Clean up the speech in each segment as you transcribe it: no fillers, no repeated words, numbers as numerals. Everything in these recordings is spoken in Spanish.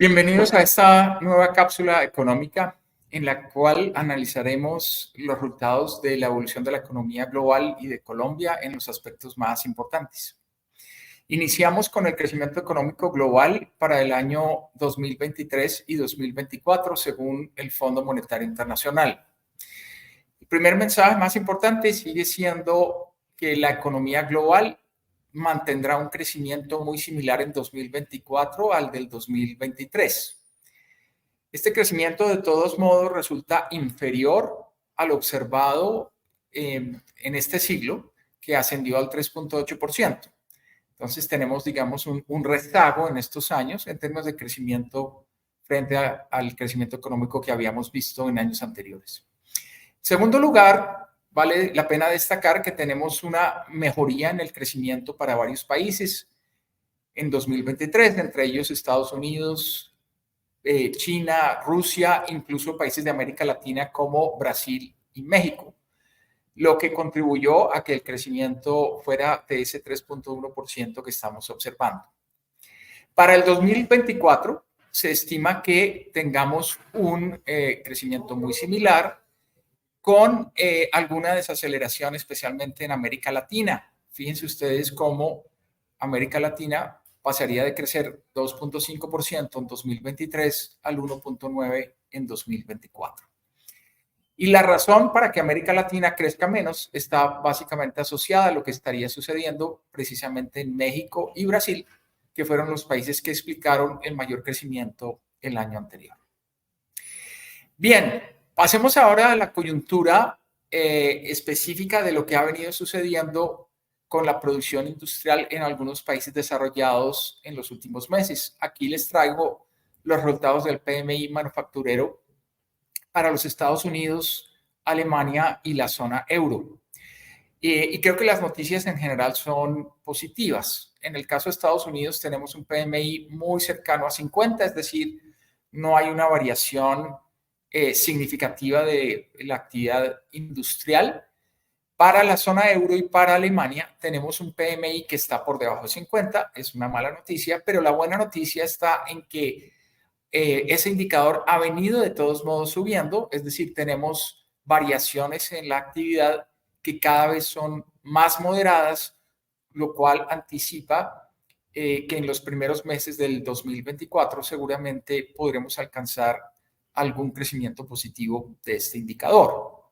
Bienvenidos a esta nueva cápsula económica en la cual analizaremos los resultados de la evolución de la economía global y de Colombia en los aspectos más importantes. Iniciamos con el crecimiento económico global para el año 2023 y 2024 según el Fondo Monetario Internacional. El primer mensaje más importante sigue siendo que la economía global mantendrá un crecimiento muy similar en 2024 al del 2023. Este crecimiento, de todos modos, resulta inferior al observado en este siglo, que ascendió al 3.8%. Entonces, tenemos, digamos, un rezago en estos años en términos de crecimiento frente al crecimiento económico que habíamos visto en años anteriores. En segundo lugar, vale la pena destacar que tenemos una mejoría en el crecimiento para varios países en 2023, entre ellos Estados Unidos, China, Rusia, incluso países de América Latina como Brasil y México, lo que contribuyó a que el crecimiento fuera de ese 3.1% que estamos observando. Para el 2024 se estima que tengamos un crecimiento muy similar, con alguna desaceleración, especialmente en América Latina. Fíjense ustedes cómo América Latina pasaría de crecer 2.5% en 2023 al 1.9% en 2024. Y la razón para que América Latina crezca menos está básicamente asociada a lo que estaría sucediendo precisamente en México y Brasil, que fueron los países que explicaron el mayor crecimiento el año anterior. Bien, pasemos ahora a la coyuntura específica de lo que ha venido sucediendo con la producción industrial en algunos países desarrollados en los últimos meses. Aquí les traigo los resultados del PMI manufacturero para los Estados Unidos, Alemania y la zona euro. Y creo que las noticias en general son positivas. En el caso de Estados Unidos tenemos un PMI muy cercano a 50, es decir, no hay una variación significativa de la actividad industrial. Para la zona euro y para Alemania tenemos un PMI que está por debajo de 50, es una mala noticia, pero la buena noticia está en que ese indicador ha venido de todos modos subiendo, es decir, tenemos variaciones en la actividad que cada vez son más moderadas, lo cual anticipa que en los primeros meses del 2024 seguramente podremos alcanzar algún crecimiento positivo de este indicador.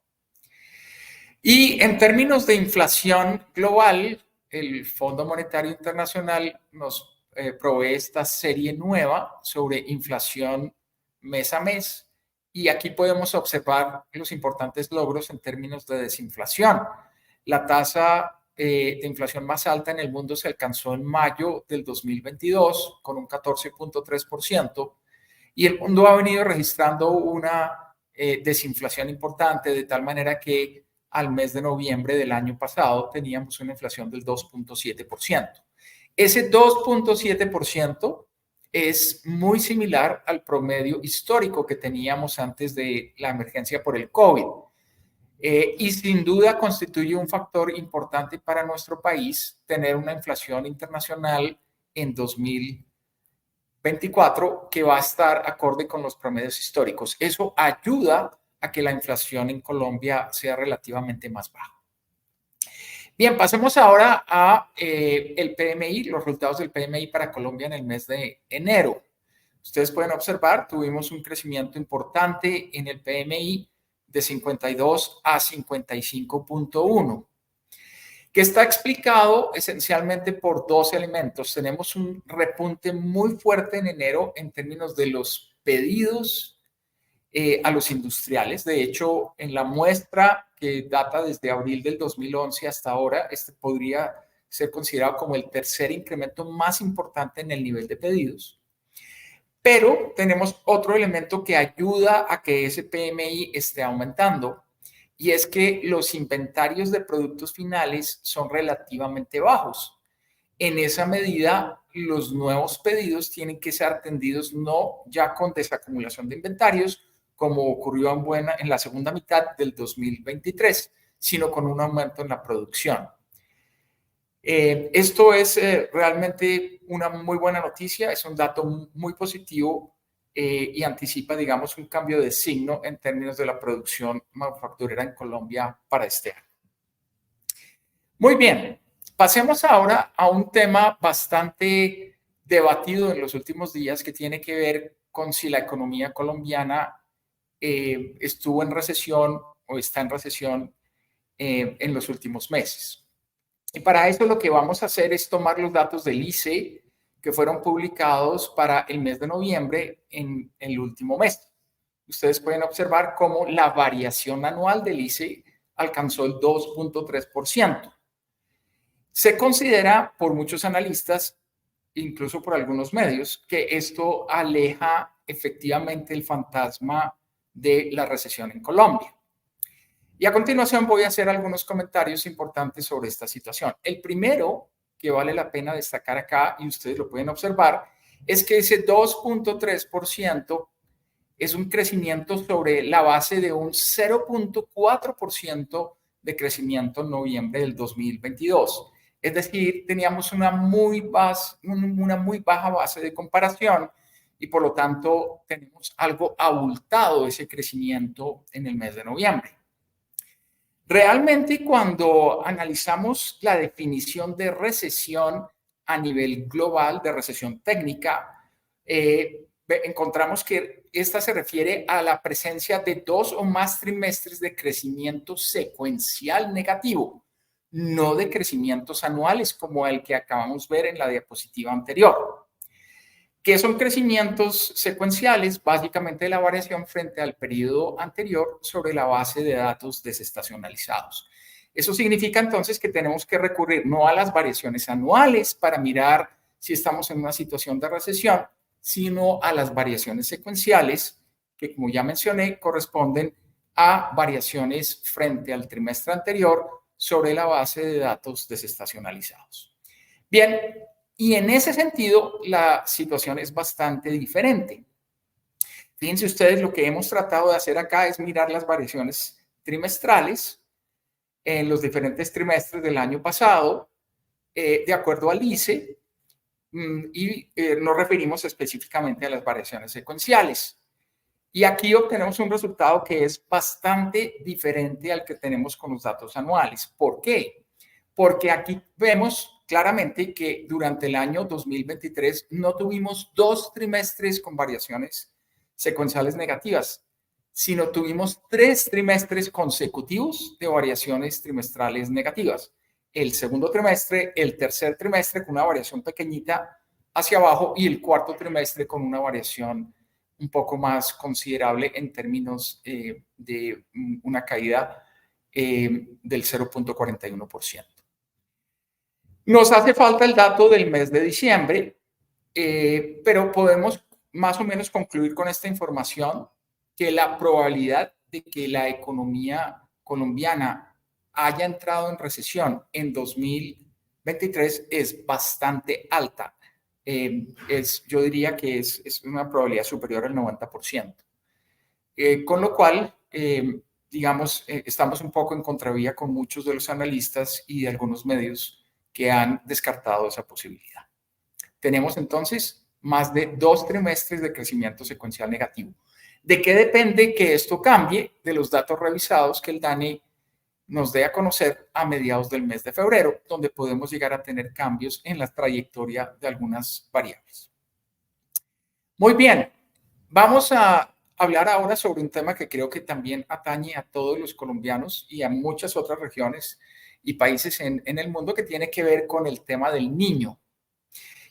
Y en términos de inflación global, el Fondo Monetario Internacional nos provee esta serie nueva sobre inflación mes a mes. Y aquí podemos observar los importantes logros en términos de desinflación. La tasa de inflación más alta en el mundo se alcanzó en mayo del 2022 con un 14.3%. Y el mundo ha venido registrando una desinflación importante, de tal manera que al mes de noviembre del año pasado teníamos una inflación del 2.7%. Ese 2.7% es muy similar al promedio histórico que teníamos antes de la emergencia por el COVID. Y sin duda constituye un factor importante para nuestro país tener una inflación internacional en 2024 que va a estar acorde con los promedios históricos. Eso ayuda a que la inflación en Colombia sea relativamente más baja. Bien, pasemos ahora a el PMI, los resultados del PMI para Colombia en el mes de enero. Ustedes pueden observar, tuvimos un crecimiento importante en el PMI de 52 a 55.1, que está explicado esencialmente por dos elementos. Tenemos un repunte muy fuerte en enero en términos de los pedidos a los industriales. De hecho, en la muestra que data desde abril del 2011 hasta ahora, este podría ser considerado como el tercer incremento más importante en el nivel de pedidos. Pero tenemos otro elemento que ayuda a que ese PMI esté aumentando, y es que los inventarios de productos finales son relativamente bajos. En esa medida, los nuevos pedidos tienen que ser atendidos no ya con desacumulación de inventarios, como ocurrió en la segunda mitad del 2023, sino con un aumento en la producción. Esto es realmente una muy buena noticia, es un dato muy positivo y anticipa, digamos, un cambio de signo en términos de la producción manufacturera en Colombia para este año. Muy bien, pasemos ahora a un tema bastante debatido en los últimos días que tiene que ver con si la economía colombiana estuvo en recesión o está en recesión en los últimos meses. Y para eso lo que vamos a hacer es tomar los datos del ICE que fueron publicados para el mes de noviembre en el último mes. Ustedes pueden observar cómo la variación anual del ICE alcanzó el 2.3%. Se considera por muchos analistas, incluso por algunos medios, que esto aleja efectivamente el fantasma de la recesión en Colombia. Y a continuación voy a hacer algunos comentarios importantes sobre esta situación. El primero que vale la pena destacar acá, y ustedes lo pueden observar, es que ese 2.3% es un crecimiento sobre la base de un 0.4% de crecimiento en noviembre del 2022. Es decir, teníamos una muy baja base de comparación y por lo tanto tenemos algo abultado ese crecimiento en el mes de noviembre. Realmente, cuando analizamos la definición de recesión a nivel global, de recesión técnica, encontramos que esta se refiere a la presencia de 2 o más trimestres de crecimiento secuencial negativo, no de crecimientos anuales como el que acabamos de ver en la diapositiva anterior. ¿Qué son crecimientos secuenciales? Básicamente la variación frente al periodo anterior sobre la base de datos desestacionalizados. Eso significa entonces que tenemos que recurrir no a las variaciones anuales para mirar si estamos en una situación de recesión, sino a las variaciones secuenciales que, como ya mencioné, corresponden a variaciones frente al trimestre anterior sobre la base de datos desestacionalizados. Bien, y en ese sentido, la situación es bastante diferente. Fíjense ustedes, lo que hemos tratado de hacer acá es mirar las variaciones trimestrales en los diferentes trimestres del año pasado, de acuerdo al ICE, y nos referimos específicamente a las variaciones secuenciales. Y aquí obtenemos un resultado que es bastante diferente al que tenemos con los datos anuales. ¿Por qué? Porque aquí vemos claramente que durante el año 2023 no tuvimos 2 trimestres con variaciones secuenciales negativas, sino tuvimos 3 trimestres consecutivos de variaciones trimestrales negativas. El segundo trimestre, el tercer trimestre con una variación pequeñita hacia abajo y el cuarto trimestre con una variación un poco más considerable en términos de una caída del 0.41%. Nos hace falta el dato del mes de diciembre, pero podemos más o menos concluir con esta información que la probabilidad de que la economía colombiana haya entrado en recesión en 2023 es bastante alta. Yo diría que es una probabilidad superior al 90%. Con lo cual, digamos, estamos un poco en contravía con muchos de los analistas y de algunos medios que han descartado esa posibilidad. Tenemos entonces más de 2 trimestres de crecimiento secuencial negativo. ¿De qué depende que esto cambie? De los datos revisados que el DANE nos dé a conocer a mediados del mes de febrero, donde podemos llegar a tener cambios en la trayectoria de algunas variables. Muy bien, vamos a hablar ahora sobre un tema que creo que también atañe a todos los colombianos y a muchas otras regiones y países en el mundo, que tiene que ver con el tema del Niño.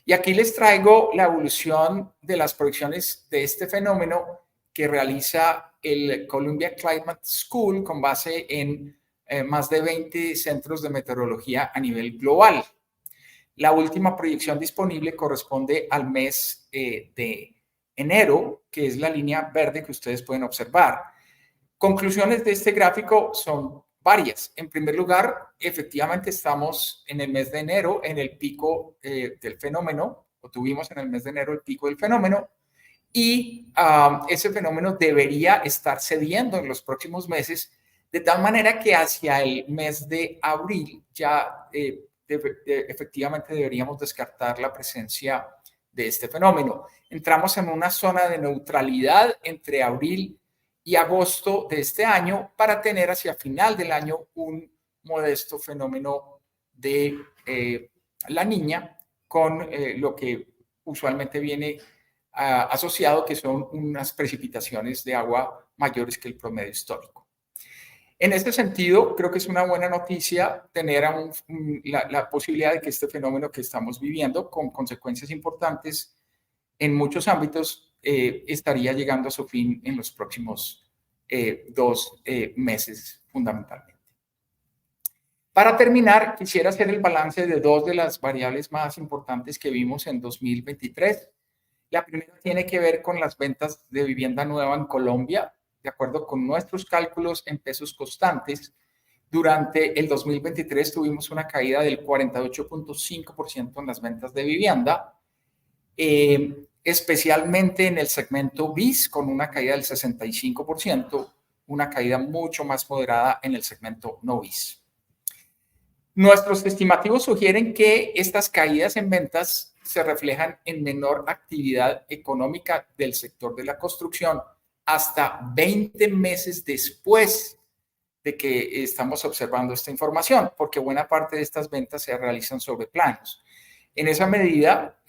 Y aquí les traigo la evolución de las proyecciones de este fenómeno que realiza el Columbia Climate School con base en más de 20 centros de meteorología a nivel global. La última proyección disponible corresponde al mes de enero, que es la línea verde que ustedes pueden observar. Conclusiones de este gráfico son varias. En primer lugar, efectivamente estamos en el mes de enero en el pico del fenómeno, o tuvimos en el mes de enero el pico del fenómeno, y ese fenómeno debería estar cediendo en los próximos meses, de tal manera que hacia el mes de abril ya efectivamente deberíamos descartar la presencia de este fenómeno. Entramos en una zona de neutralidad entre abril y agosto de este año para tener hacia final del año un modesto fenómeno de la niña con lo que usualmente viene asociado, que son unas precipitaciones de agua mayores que el promedio histórico. En este sentido, creo que es una buena noticia tener la posibilidad de que este fenómeno que estamos viviendo, con consecuencias importantes en muchos ámbitos, estaría llegando a su fin en los próximos 2 meses fundamentalmente. Para terminar, quisiera hacer el balance de 2 de las variables más importantes que vimos en 2023. La primera tiene que ver con las ventas de vivienda nueva en Colombia. De acuerdo con nuestros cálculos en pesos constantes, durante el 2023 tuvimos una caída del 48.5% en las ventas de vivienda, especialmente en el segmento BIS, con una caída del 65%, una caída mucho más moderada en el segmento no BIS. Nuestros estimativos sugieren que estas caídas en ventas se reflejan en menor actividad económica del sector de la construcción hasta 20 meses después de que estamos observando esta información, porque buena parte de estas ventas se realizan sobre planos. En esa medida,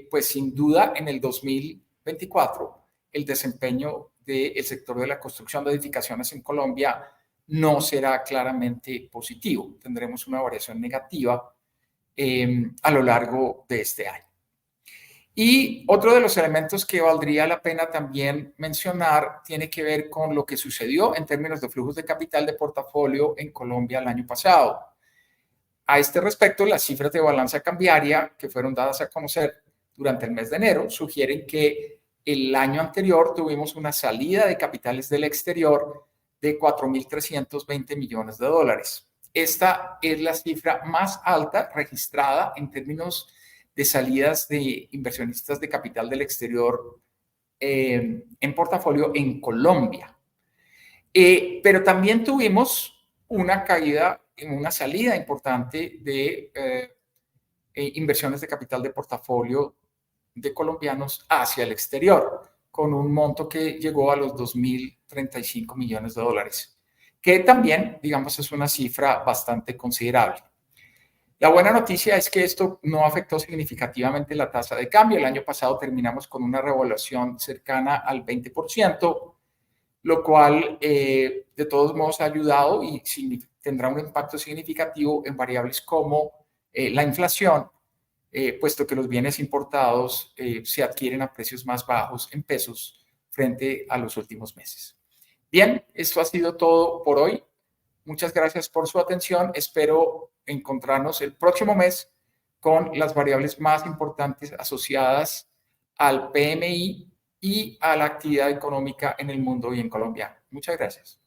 pues sin duda en el 2024, el desempeño del sector de la construcción de edificaciones en Colombia no será claramente positivo. Tendremos una variación negativa a lo largo de este año. Y otro de los elementos que valdría la pena también mencionar tiene que ver con lo que sucedió en términos de flujos de capital de portafolio en Colombia el año pasado. A este respecto, las cifras de balanza cambiaria que fueron dadas a conocer durante el mes de enero sugieren que el año anterior tuvimos una salida de capitales del exterior de 4.320 millones de dólares. Esta es la cifra más alta registrada en términos de salidas de inversionistas de capital del exterior en portafolio en Colombia. Pero también tuvimos una caída, una salida importante de inversiones de capital de portafolio de colombianos hacia el exterior, con un monto que llegó a los 2.035 millones de dólares, que también, digamos, es una cifra bastante considerable. La buena noticia es que esto no afectó significativamente la tasa de cambio. El año pasado terminamos con una revaluación cercana al 20%, lo cual de todos modos ha ayudado y tendrá un impacto significativo en variables como la inflación, puesto que los bienes importados se adquieren a precios más bajos en pesos frente a los últimos meses. Bien, esto ha sido todo por hoy. Muchas gracias por su atención. Espero encontrarnos el próximo mes con las variables más importantes asociadas al PMI y a la actividad económica en el mundo y en Colombia. Muchas gracias.